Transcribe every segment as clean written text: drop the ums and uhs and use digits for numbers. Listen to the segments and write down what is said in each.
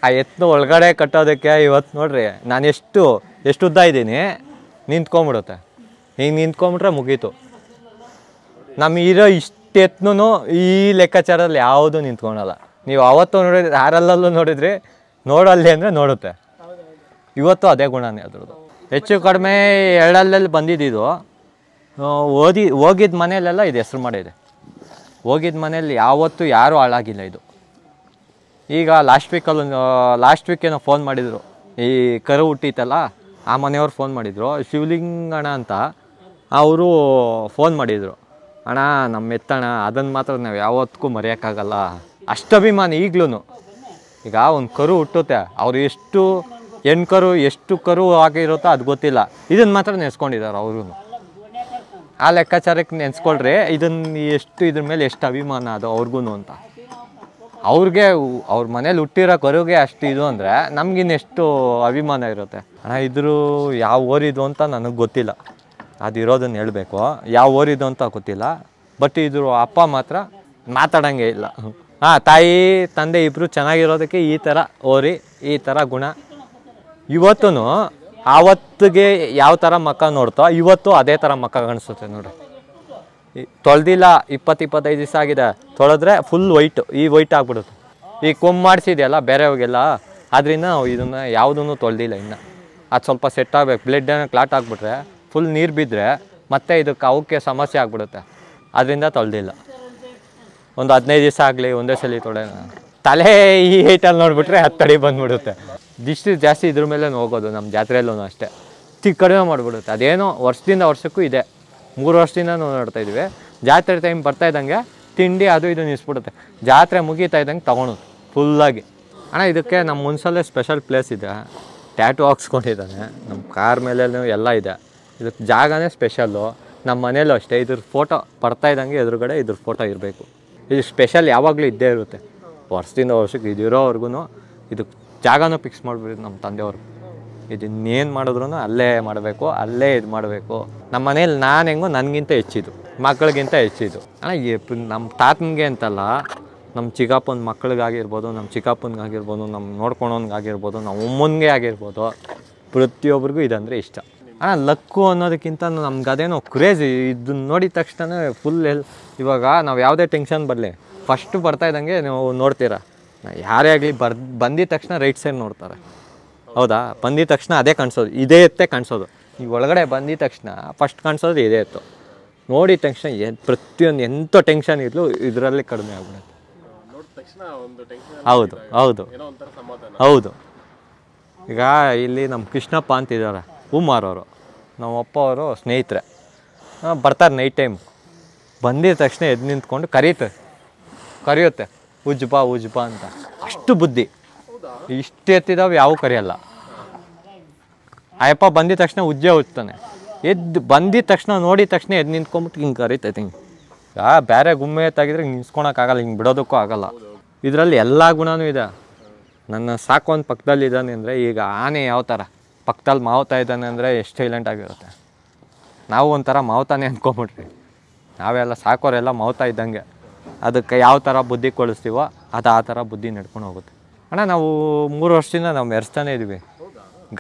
ಆ ಎತ್ತನ್ನು ಒಳಗಡೆ ಕಟ್ಟೋದಕ್ಕೆ ಇವತ್ತು ನೋಡ್ರಿ ನಾನು ಎಷ್ಟು ಉದ್ದ ಇದ್ದೀನಿ, ನಿಂತ್ಕೊಂಬಿಡುತ್ತೆ. ಹಿಂಗೆ ನಿಂತ್ಕೊಂಬಿಟ್ರೆ ಮುಗೀತು. ನಮ್ಮ ಇರೋ ಇಷ್ಟು ಎತ್ತನೂ ಈ ಲೆಕ್ಕಾಚಾರದಲ್ಲಿ ಯಾವುದು ನಿಂತ್ಕೊಳಲ್ಲ. ನೀವು ಅವತ್ತು ನೋಡಿದ್ರೆ ಯಾರಲ್ಲೂ ನೋಡಿದ್ರಿ, ನೋಡಲ್ಲಿ ಅಂದರೆ ನೋಡುತ್ತೆ. ಇವತ್ತು ಅದೇ ಗುಣನೇ ಅದ್ರದ್ದು. ಹೆಚ್ಚು ಕಡಿಮೆ 2 ಅಲ್ಲಲ್ಲಿ ಬಂದಿದ್ದು. ಹೋಗಿದ್ದ ಮನೆಯಲ್ಲೆಲ್ಲ ಇದು ಹೆಸ್ರು ಮಾಡಿದೆ. ಹೋಗಿದ್ದ ಮನೇಲಿ ಯಾವತ್ತೂ ಯಾರೂ ಹಾಳಾಗಿಲ್ಲ ಇದು. ಈಗ ಲಾಸ್ಟ್ ವೀಕೇನೋ ಫೋನ್ ಮಾಡಿದರು, ಈ ಕರು ಹುಟ್ಟಿತ್ತಲ್ಲ ಆ ಮನೆಯವ್ರು ಫೋನ್ ಮಾಡಿದರು, ಶಿವಲಿಂಗಣ್ಣ ಅಂತ. ಅವರು ಫೋನ್ ಮಾಡಿದರು, ಅಣ್ಣ ನಮ್ಮ ಎತ್ತಣ್ಣ, ಅದನ್ನು ಮಾತ್ರ ನಾವು ಯಾವತ್ತಿಗೂ ಮರೆಯೋಕ್ಕಾಗಲ್ಲ. ಅಷ್ಟು ಅಭಿಮಾನ ಈಗಲೂ. ಈಗ ಒಂದು ಕರು ಹುಟ್ಟುತ್ತೆ, ಅವ್ರು ಎಷ್ಟು ಕರು ಆಗಿರುತ್ತೋ ಅದು ಗೊತ್ತಿಲ್ಲ, ಇದನ್ನು ಮಾತ್ರ ನೆನೆಸ್ಕೊಂಡಿದ್ದಾರೆ ಅವರು. ಆ ಲೆಕ್ಕಾಚಾರಕ್ಕೆ ನೆನೆಸ್ಕೊಳ್ರಿ ಇದ್ರ ಮೇಲೆ ಎಷ್ಟು ಅಭಿಮಾನ ಅದು ಅವ್ರಿಗೂ ಅಂತ. ಅವ್ರಿಗೆ ಅವ್ರ ಮನೇಲಿ ಹುಟ್ಟಿರೋ ಕರುಗೆ ಅಷ್ಟು ಇದು ಅಂದರೆ ನಮಗಿನ್ನೆಷ್ಟು ಅಭಿಮಾನ ಇರುತ್ತೆ. ಅಣ್ಣ ಇದ್ರು ಯಾವ ಊರಿದು ಅಂತ ನನಗೆ ಗೊತ್ತಿಲ್ಲ, ಅದಿರೋದನ್ನು ಹೇಳಬೇಕು. ಯಾವ ಊರಿದು ಅಂತ ಗೊತ್ತಿಲ್ಲ. ಬಟ್ ಇದ್ರ ಅಪ್ಪ ಮಾತ್ರ ಮಾತಾಡೋಂಗೆ ಇಲ್ಲ. ತಾಯಿ ತಂದೆ ಇಬ್ಬರು ಚೆನ್ನಾಗಿರೋದಕ್ಕೆ ಈ ಥರ ಈ ಥರ ಗುಣ. ಇವತ್ತೂ ಆವತ್ತಿಗೆ ಯಾವ ಥರ ಮಕ್ಕ ನೋಡ್ತೋ ಇವತ್ತು ಅದೇ ಥರ ಮಕ್ಕ ಕಾಣಿಸುತ್ತೆ ನೋಡ್ರಿ. ತೊಳೆದಿಲ್ಲ, 20-25 ದಿವಸ ಆಗಿದೆ, ತೊಳೆದ್ರೆ ಫುಲ್ ವೈಟ್ ಆಗ್ಬಿಡುತ್ತೆ. ಈ ಕೊಮ್ಮು ಮಾಡಿಸಿದೆಯಲ್ಲ ಬೇರೆಯವ್ರಿಗೆಲ್ಲ, ಅದರಿಂದ ನಾವು ಇದನ್ನು ಯಾವುದೂ ತೊಳೆದಿಲ್ಲ ಇನ್ನು. ಅದು ಸ್ವಲ್ಪ ಸೆಟ್ ಆಗಬೇಕು. ಬ್ಲಡ್ ಏನೋ ಕ್ಲಾಟ್ ಆಗಿಬಿಟ್ರೆ ಫುಲ್ ನೀರು ಬಿದ್ದರೆ ಮತ್ತೆ ಅವಕ್ಕೆ ಸಮಸ್ಯೆ ಆಗಿಬಿಡುತ್ತೆ. ಅದರಿಂದ ತೊಳೆದಿಲ್ಲ. ಒಂದು 15 ದಿವಸ ಆಗಲಿ ಒಂದೇ ಸಲ ತೊಳೆಯೋಣ. ತಲೆ ಈ ಹೈಟಲ್ಲಿ ನೋಡಿಬಿಟ್ರೆ 10 ಅಡಿ ಬಂದುಬಿಡುತ್ತೆ. ದಿಷ್ಟು ಜಾಸ್ತಿ ಇದ್ರ ಮೇಲೆ ಹೋಗೋದು ನಮ್ಮ ಜಾತ್ರೆಯಲ್ಲೂ ಅಷ್ಟೇ. ಕಡಿಮೆ ಮಾಡಿಬಿಡುತ್ತೆ. ಅದೇನೋ ವರ್ಷದಿಂದ ವರ್ಷಕ್ಕೂ ಇದೆ. 3 ವರ್ಷದಿಂದ ನಾವು ನೋಡ್ತಾ ಇದ್ದೀವಿ. ಜಾತ್ರೆ ಟೈಮ್ ಬರ್ತಾ ಇದ್ದಂಗೆ ತಿಂಡಿ ಅದು ಇದು ನಿಲ್ಲಿಸ್ಬಿಡುತ್ತೆ. ಜಾತ್ರೆ ಮುಗೀತಾ ಇದ್ದಂಗೆ ತೊಗೊಳೋದು ಫುಲ್ಲಾಗಿ. ಅಣ್ಣ ಇದಕ್ಕೆ ನಮ್ಮ ಮುನ್ಸಲ್ಲೇ ಸ್ಪೆಷಲ್ ಪ್ಲೇಸ್ ಇದೆ. ಟ್ಯಾಟೂ ಹಾಕ್ಸ್ಕೊಂಡಿದ್ದಾನೆ, ನಮ್ಮ ಕಾರ್ ಮೇಲೆಲ್ಲೂ ಎಲ್ಲ ಇದೆ. ಇದಕ್ಕೆ ಜಾಗನೇ ಸ್ಪೆಷಲ್ಲು. ನಮ್ಮ ಮನೇಲೂ ಅಷ್ಟೇ. ಇದ್ರ ಫೋಟೋ ಬರ್ತಾ ಇದ್ದಂಗೆ ಎದುರುಗಡೆ ಇದ್ರ ಫೋಟೋ ಇರಬೇಕು. ಇದು ಸ್ಪೆಷಲ್ ಯಾವಾಗಲೂ ಇದ್ದೇ ಇರುತ್ತೆ. ವರ್ಷದಿಂದ ವರ್ಷಕ್ಕೆ ಇದಿರೋವರೆಗೂ ಇದಕ್ಕೆ ಜಾಗನೂ ಫಿಕ್ಸ್ ಮಾಡಿಬಿಟ್ಟಿದ್ದು ನಮ್ಮ ತಂದೆಯವರು. ಇದನ್ನೇನು ಮಾಡಿದ್ರು ಅಲ್ಲೇ ಮಾಡಬೇಕು, ಅಲ್ಲೇ ಇದು ಮಾಡಬೇಕು. ನಮ್ಮ ಮನೇಲಿ ನಾನು ಹೆಂಗೋ ನನಗಿಂತ ಹೆಚ್ಚಿದ್ದು, ಮಕ್ಕಳಿಗಿಂತ ಹೆಚ್ಚಿದ್ದು. ನಮ್ಮ ತಾತನಿಗೆ ಅಂತಲ್ಲ, ನಮ್ಮ ಚಿಕ್ಕಪ್ಪನ ಮಕ್ಕಳಿಗಾಗಿರ್ಬೋದು, ನಮ್ಮ ಚಿಕ್ಕಪ್ಪನಿಗಾಗಿರ್ಬೋದು, ನಮ್ಮ ನೋಡ್ಕೊಳೋನ್ಗಾಗಿರ್ಬೋದು, ನಮ್ಮ ಅಮ್ಮನಿಗೆ ಆಗಿರ್ಬೋದು, ಪ್ರತಿಯೊಬ್ಬರಿಗೂ ಇದಂದರೆ ಇಷ್ಟ. ಲಕ್ಕು ಅನ್ನೋದಕ್ಕಿಂತ ನಮ್ಗೆ ಅದೇನೋ ಕ್ರೇಜ್. ಇದನ್ನ ನೋಡಿದ ತಕ್ಷಣ ಫುಲ್ ಇವಾಗ ನಾವು ಯಾವುದೇ ಟೆನ್ಷನ್ ಬರಲಿ, ಫಸ್ಟು ಬರ್ತಾ ಇದ್ದಂಗೆ ನೀವು ನೋಡ್ತೀರ, ಯಾರೇ ಆಗಲಿ ಬಂದಿದ ತಕ್ಷಣ ರೈಟ್ ಸೈಡ್ ನೋಡ್ತಾರೆ. ಹೌದಾ? ಬಂದಿದ ತಕ್ಷಣ ಅದೇ ಕಾಣಿಸೋದು, ಇದೇ ಎತ್ತೇ ಕಾಣಿಸೋದು. ಈಗ ಒಳಗಡೆ ಬಂದಿದ ತಕ್ಷಣ ಫಸ್ಟ್ ಕಾಣಿಸೋದು ಇದೇ ಎತ್ತು. ನೋಡಿದ ತಕ್ಷಣ ಪ್ರತಿಯೊಂದು ಎಂಥ ಟೆನ್ಷನ್ ಇರಲು ಇದರಲ್ಲಿ ಕಡಿಮೆ ಆಗ್ಬಿಡುತ್ತೆ. ಹೌದು ಹೌದು ಹೌದು. ಈಗ ಇಲ್ಲಿ ನಮ್ಮ ಕೃಷ್ಣಪ್ಪ ಅಂತಿದ್ದಾರೆ, ಹೂಮಾರವರು, ನಮ್ಮ ಅಪ್ಪ ಅವರು ಸ್ನೇಹಿತರೆ. ಬರ್ತಾರೆ ನೈಟ್ ಟೈಮ್. ಬಂದಿದ ತಕ್ಷಣ ಎದ್ದು ನಿಂತ್ಕೊಂಡು ಕರೆಯುತ್ತೆ, ಉಜ್ಬಾ ಅಂತ. ಅಷ್ಟು ಬುದ್ಧಿ. ಇಷ್ಟು ಎತ್ತಿದಾವೆ ಯಾವ ಕರೆಯಲ್ಲ. ಅಯ್ಯಪ್ಪ ಬಂದಿದ ತಕ್ಷಣ ಉಜ್ತಾನೆ. ಬಂದಿದ ತಕ್ಷಣ ನೋಡಿದ ತಕ್ಷಣ ಎದ್ದು ನಿಂತ್ಕೊಂಬಿಟ್ಟು ಹಿಂಗೆ ಕರಿತೈತೆ. ಹಿಂಗೆ ಬೇರೆ ಗುಮ್ಮೆ ಎತ್ತಾಗಿದ್ರೆ ಹಿಂಗೆ ನಿಲ್ಸ್ಕೊಳಕ್ಕಾಗಲ್ಲ, ಹಿಂಗೆ ಬಿಡೋದಕ್ಕೂ ಆಗಲ್ಲ. ಇದರಲ್ಲಿ ಎಲ್ಲ ಗುಣವೂ ಇದೆ. ನನ್ನ ಸಾಕೋನ್ ಪಕ್ಕದಲ್ಲಿದ್ದಾನೆ ಅಂದರೆ, ಈಗ ಆನೆ ಯಾವ ಥರ ಪಕ್ಕದಲ್ಲಿ ಮಾವ್ತಾ ಇದ್ದಾನೆ ಅಂದರೆ ಎಷ್ಟು ಸೈಲೆಂಟಾಗಿರುತ್ತೆ. ನಾವು ಒಂಥರ ಮಾವ್ತಾನೆ ಅಂದ್ಕೊಂಬಿಟ್ರಿ. ನಾವೆಲ್ಲ ಸಾಕೋರೆಲ್ಲ ಮಾವ್ತಾ ಇದ್ದಂಗೆ. ಅದಕ್ಕೆ ಯಾವ ಥರ ಬುದ್ಧಿ ಕಳಿಸ್ತೀವೋ ಅದು ಆ ಥರ ಬುದ್ಧಿ ನಡ್ಕೊಂಡು ಹೋಗುತ್ತೆ. ನಾವು 3 ವರ್ಷದಿಂದ ನಾವು ಮೆರೆಸ್ತಾನೆ ಇದ್ದೀವಿ.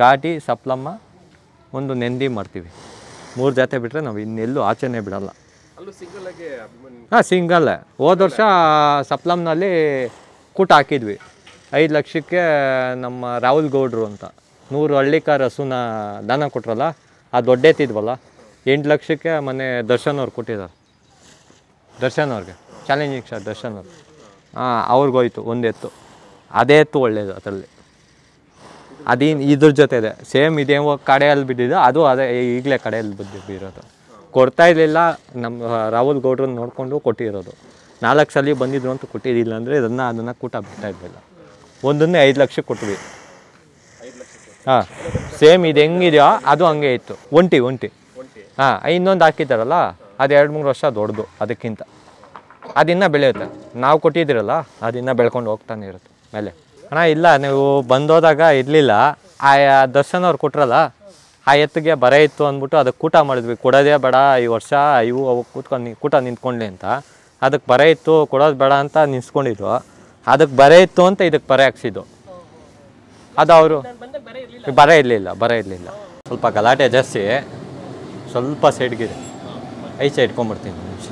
ಘಾಟಿ, ಸಪ್ಲಮ್ಮ, ಒಂದು ನೆಂದಿ ಮಾಡ್ತೀವಿ. 3 ಜಾತಿ ಬಿಟ್ಟರೆ ನಾವು ಇನ್ನೆಲ್ಲೂ ಆಚೆನೇ ಬಿಡಲ್ಲ. ಸಿಂಗಲ್ಲೇ. ಹೋದ ವರ್ಷ ಸಪ್ಲಮ್ನಲ್ಲಿ ಕೂಟ ಹಾಕಿದ್ವಿ. 5 ಲಕ್ಷಕ್ಕೆ ನಮ್ಮ ರಾಹುಲ್ ಗೌಡ್ರು ಅಂತ 100 ಹಳ್ಳಿಕಾರ ಹಸುನ ದಾನ ಕೊಟ್ರಲ್ಲ, ಅದು ದೊಡ್ಡ ಎತ್ತಿದ್ವಲ್ಲ, 8 ಲಕ್ಷಕ್ಕೆ ಮೊನ್ನೆ ದರ್ಶನ್ ಅವ್ರು ಕೊಟ್ಟಿದ್ದಾರೆ. ದರ್ಶನ್ ಅವ್ರಿಗೆ ಚಾಲೆಂಜಿಂಗ್ ಸ್ಟಾರ್ ದರ್ಶನ್ ಅವ್ರು. ಅವ್ರಿಗೋಯ್ತು ಒಂದು ಎತ್ತು. ಅದೇ ಎತ್ತು ಒಳ್ಳೆಯದು. ಅದರಲ್ಲಿ ಇದ್ರ ಜೊತೆ ಇದೆ ಸೇಮ್. ಇದೇನೋ ಕಡೆಯಲ್ಲಿ ಬಿದ್ದಿದ್ದು ಅದು ಅದೇ ಈಗಲೇ ಕಡೆಯಲ್ಲಿ ಬಿದ್ದಿರೋದು. ಕೊಡ್ತಾ ಇರಲಿಲ್ಲ, ನಮ್ಮ ರಾಹುಲ್ ಗೌಡ್ರನ್ನ ನೋಡಿಕೊಂಡು ಕೊಟ್ಟಿರೋದು. 4 ಸಲ ಬಂದಿದ್ರು ಅಂತ ಕೊಟ್ಟಿದ್ದಿಲ್ಲ ಅಂದರೆ ಅದನ್ನು ಕೂಟ ಬಿಡ್ತಾ ಇರಲಿಲ್ಲ. ಒಂದನ್ನೇ 5 ಲಕ್ಷಕ್ಕೆ ಕೊಟ್ವಿ. ಸೇಮ್ ಇದು ಹೆಂಗಿದೆಯೋ ಅದು ಹಂಗೆ ಇತ್ತು. ಒಂಟಿ. ಇನ್ನೊಂದು ಹಾಕಿದ್ದಾರಲ್ಲ, ಅದು 2-3 ವರ್ಷ ದೊಡ್ಡದು. ಅದಕ್ಕಿಂತ ಅದಿನ್ನೂ ಬೆಳೆಯುತ್ತೆ. ನಾವು ಕೊಟ್ಟಿದ್ದೀರಲ್ಲ ಅದಿನ್ನೂ ಬೆಳ್ಕೊಂಡು ಹೋಗ್ತಾನೆ ಇರುತ್ತೆ ಮೇಲೆ. ಇಲ್ಲ, ನೀವು ಬಂದೋದಾಗ ಇರಲಿಲ್ಲ. ಆ ದರ್ಶನ್ ಅವ್ರು ಕೊಟ್ರಲ್ಲ, ಆ ಎತ್ತಿಗೆ ಬರ ಇತ್ತು ಅಂದ್ಬಿಟ್ಟು ಅದಕ್ಕೆ ಕೂಟ ಮಾಡಿದ್ವಿ. ಕೊಡೋದೇ ಬೇಡ ಈ ವರ್ಷ, ಅವು ಕೂಟ ನಿಂತ್ಕೊಂಡ್ಲಿ ಅಂತ. ಅದಕ್ಕೆ ಬರ ಇತ್ತು, ಕೊಡೋದು ಬೇಡ ಅಂತ ನಿಲ್ಸ್ಕೊಂಡಿದ್ದು. ಅದಕ್ಕೆ ಬರ ಇತ್ತು ಅಂತ ಇದಕ್ಕೆ ಬರೆ ಹಾಕ್ಸಿದ್ದು. ಅದು ಅವರು ಬರ ಇರಲಿಲ್ಲ ಸ್ವಲ್ಪ ಗಲಾಟೆ ಜಾಸ್ತಿ, ಸ್ವಲ್ಪ ಸೈಡ್ಗಿದೆ. ಐಚೆ ಇಟ್ಕೊಂಡ್ಬಿಡ್ತೀನಿ ನಿಮಿಷ.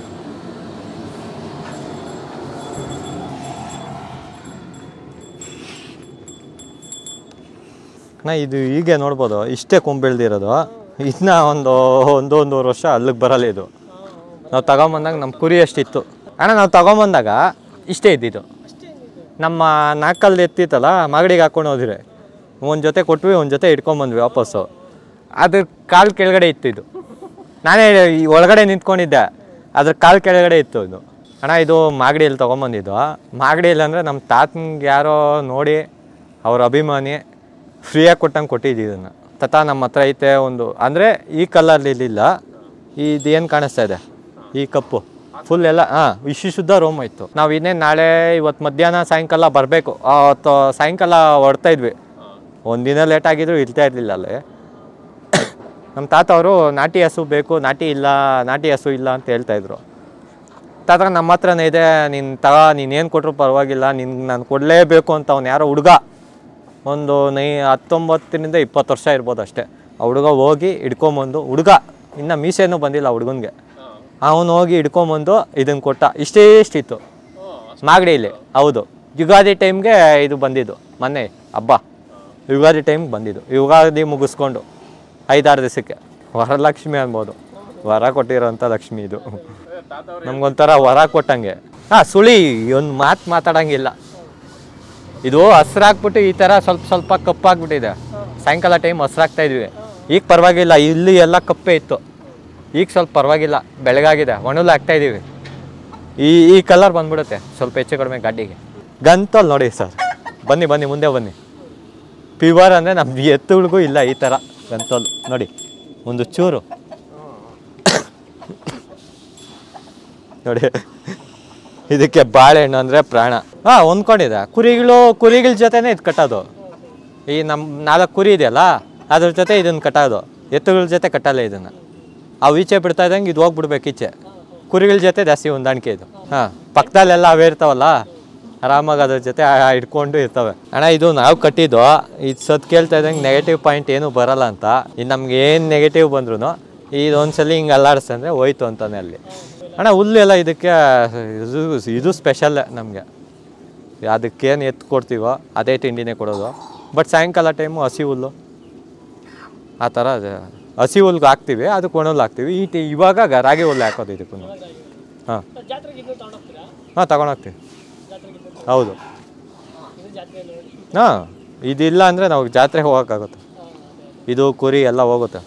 ಇದು ಹೀಗೆ ನೋಡ್ಬೋದು, ಇಷ್ಟೇ ಕೊಂಬೆಳ್ದಿರೋದು. ಇದನ್ನ ಒಂದೂವರೆ ವರ್ಷ ಅಲ್ಲಿಗೆ ಬರಲ್ಲ. ಇದು ನಾವು ತಗೊಂಬಂದಾಗ ನಮ್ಮ ಕುರಿ ಅಷ್ಟಿತ್ತು ಅಣ್ಣ. ನಾವು ತಗೊಂಬಂದಾಗ ಇಷ್ಟೇ ಇದ್ದಿದ್ದು. ನಮ್ಮ ನಾಲ್ಕಲ್ಲಿ ಎತ್ತಿತ್ತಲ್ಲ, ಮಾಗಡಿಗೆ ಹಾಕ್ಕೊಂಡು ಹೋದ್ರೆ ಒಂದು ಜೊತೆ ಕೊಟ್ವಿ, ಒಂದು ಜೊತೆ ಇಟ್ಕೊಂಬಂದ್ವಿ ವಾಪಸ್ಸು. ಅದ್ರ ಕಾಲು ಕೆಳಗಡೆ ಇತ್ತು ಇದು. ನಾನೇ ಈ ಒಳಗಡೆ ನಿಂತ್ಕೊಂಡಿದ್ದೆ, ಅದ್ರ ಕಾಲು ಕೆಳಗಡೆ ಇತ್ತು ಇದು. ಅಣ್ಣ ಇದು ಮಾಗಡಿಯಲ್ಲಿ ತೊಗೊಂಬಂದಿದ್ದು. ಮಾಗಡಿಯಲ್ಲಿ ಅಂದರೆ ನಮ್ಮ ತಾತನಿಗೆ ಯಾರೋ ನೋಡಿ ಅವ್ರ ಅಭಿಮಾನಿ ಫ್ರೀಯಾಗಿ ಕೊಟ್ಟಂಗೆ ಕೊಟ್ಟಿದ್ದೀವಿ ಇದನ್ನು. ತಾತ ನಮ್ಮ ಹತ್ರ ಐತೆ ಒಂದು, ಅಂದರೆ ಈ ಕಲರ್ಲಿಲ್ಲ, ಇದೇನು ಕಾಣಿಸ್ತಾ ಇದೆ ಈ ಕಪ್ಪು ಫುಲ್ ಎಲ್ಲ ಇಷ್ಟು ಶುದ್ಧ ರೋಮ್ ಇತ್ತು. ನಾವು ಇನ್ನೇನು ನಾಳೆ ಇವತ್ತು ಮಧ್ಯಾಹ್ನ ಸಾಯಂಕಾಲ ಬರಬೇಕು. ಅವತ್ತು ಸಾಯಂಕಾಲ ಹೊಡ್ತಾಯಿದ್ವಿ. ಒಂದಿನ ಲೇಟ್ ಆಗಿದ್ರು ಇರ್ತಾ ಇರಲಿಲ್ಲ ಅಲ್ಲಿ. ನಮ್ಮ ತಾತ ಅವರು ನಾಟಿ ಹಸು ಬೇಕು, ನಾಟಿ ಹಸು ಇಲ್ಲ ಅಂತ ಹೇಳ್ತಾಯಿದ್ರು. ತಾತ ನಮ್ಮ ಹತ್ರನೇ ಇದೆ, ನೀನೇನು ಕೊಟ್ಟರು ಪರವಾಗಿಲ್ಲ, ನಾನು ಕೊಡಲೇಬೇಕು ಅಂತ ಅವ್ನು ಯಾರೋ ಹುಡುಗ, ಒಂದು 19 20 ವರ್ಷ ಇರ್ಬೋದು ಅಷ್ಟೇ. ಆ ಹುಡುಗ ಹೋಗಿ ಹಿಡ್ಕೊಂಬಂದು, ಹುಡುಗ ಇನ್ನು ಮೀಸೆನೂ ಬಂದಿಲ್ಲ ಹುಡುಗನಿಗೆ, ಅವನು ಹೋಗಿ ಹಿಡ್ಕೊಂಬಂದು ಇದನ್ನು ಕೊಟ್ಟ. ಇಷ್ಟಿತ್ತು ಮಾಗಡಿಯಲ್ಲಿ. ಹೌದು, ಯುಗಾದಿ ಟೈಮ್ಗೆ ಇದು ಬಂದಿದ್ದು, ಮೊನ್ನೆ ಹಬ್ಬ ಯುಗಾದಿ ಟೈಮ್ಗೆ ಬಂದಿದ್ದು. ಯುಗಾದಿ ಮುಗಿಸ್ಕೊಂಡು 5-6 ದಿವಸಕ್ಕೆ. ವರಲಕ್ಷ್ಮಿ ಅನ್ಬೋದು, ವರ ಕೊಟ್ಟಿರೋಂಥ ಲಕ್ಷ್ಮಿ ಇದು. ನಮ್ಗೊಂಥರ ವರ ಕೊಟ್ಟಂಗೆ. ಸುಳಿ ಒಂದು ಮಾತಾಡೋಂಗಿಲ್ಲ. ಇದು ಹಸ್ರಾಕ್ಬಿಟ್ಟು ಈ ಥರ ಸ್ವಲ್ಪ ಕಪ್ಪಾಗ್ಬಿಟ್ಟಿದೆ. ಸಾಯಂಕಾಲ ಟೈಮ್ ಹಸ್ರಾಗ್ತಾಯಿದ್ವಿ. ಈಗ ಪರವಾಗಿಲ್ಲ, ಇಲ್ಲಿ ಎಲ್ಲ ಕಪ್ಪೆ ಇತ್ತು. ಈಗ ಸ್ವಲ್ಪ ಪರವಾಗಿಲ್ಲ, ಬೆಳಗಾಗಿದೆ, ಒಣಲು ಹಾಕ್ತಾಯಿದ್ದೀವಿ. ಈ ಕಲರ್ ಬಂದ್ಬಿಡುತ್ತೆ ಸ್ವಲ್ಪ ಹೆಚ್ಚು ಕಡಿಮೆ ಗಾಡಿಗೆ. ಗಂತಲ್ಲಿ ನೋಡಿ ಸರ್, ಬನ್ನಿ ಮುಂದೆ ಬನ್ನಿ. ಪ್ಯೂರ್ ಅಂದರೆ ನಮ್ಮ ಎತ್ತುಗಳಿಗೂ ಇಲ್ಲ ಈ ಥರ ಗಂತಲು ನೋಡಿ, ಒಂದು ಚೂರು ನೋಡಿ. ಇದಕ್ಕೆ ಬಾಳೆಹಣ್ಣು ಅಂದರೆ ಪ್ರಾಣ. ಹೊಂದ್ಕೊಂಡಿದೆ. ಕುರಿಗಳ ಜೊತೆನೇ ಇದು ಕಟ್ಟೋದು. ಈ ನಮ್ಮ 4 ಕುರಿ ಇದೆಯಲ್ಲ, ಅದ್ರ ಜೊತೆ ಇದನ್ನು ಕಟ್ಟೋದು. ಎತ್ತುಗಳ ಜೊತೆ ಕಟ್ಟಲ್ಲ ಇದನ್ನು. ಅವು ಈಚೆ ಬಿಡ್ತಾ ಇದ್ದಂಗೆ ಇದು ಹೋಗ್ಬಿಡ್ಬೇಕು ಈಚೆ. ಕುರಿಗಳ ಜೊತೆ ಜಾಸ್ತಿ ಹೊಂದಾಣಿಕೆ ಇದು. ಪಕ್ಕದಲ್ಲೆಲ್ಲ ಅವೇ ಇರ್ತಾವಲ್ಲ, ಆರಾಮಾಗಿ ಅದ್ರ ಜೊತೆ ಇಟ್ಕೊಂಡು ಇರ್ತವೆ. ಅಣ್ಣ ಇದು ನಾವು ಕಟ್ಟಿದ್ದು. ಇದು ಸತ್ ಕೇಳ್ತಾ ಇದ್ದಂಗೆ ನೆಗೆಟಿವ್ ಪಾಯಿಂಟ್ ಏನೂ ಬರಲ್ಲ ಅಂತ. ಇದು ನಮ್ಗೆ ಏನು ನೆಗೆಟಿವ್ ಬಂದ್ರೂ ಇದೊಂದ್ಸಲಿ ಹಿಂಗೆ ಅಲ್ಲಾಡಿಸ್ತಂದರೆ ಹೋಯ್ತು ಅಂತಾನೆ ಅಲ್ಲಿ. ಅಣ್ಣ ಹುಲ್ಲು ಎಲ್ಲ ಇದಕ್ಕೆ ಇದು ಸ್ಪೆಷಲ್ ನಮಗೆ. ಅದಕ್ಕೇನು ಎತ್ತು ಕೊಡ್ತೀವೋ ಅದೇ ತಿಂಡಿನೇ ಕೊಡೋದು. ಬಟ್ ಸಾಯಂಕಾಲ ಟೈಮು ಹಸಿ ಹುಲ್ಲು ಆ ಥರ ಹಸಿ ಹುಲ್ಗೆ ಹಾಕ್ತೀವಿ, ಅದಕ್ಕೆ ಒಣಹುಲ್ಲು ಹಾಕ್ತೀವಿ. ಇವಾಗ ರಾಗಿ ಹುಲ್ಲು ಹಾಕೋದು ಇದಕ್ಕೂ. ತಗೊಂಡೋಗ್ತೀವಿ. ಹೌದು. ಇದಿಲ್ಲ ಅಂದರೆ ನಾವು ಜಾತ್ರೆಗೆ ಹೋಗೋಕ್ಕಾಗುತ್ತೆ. ಇದು ಕುರಿ ಎಲ್ಲ ಹೋಗುತ್ತೆ.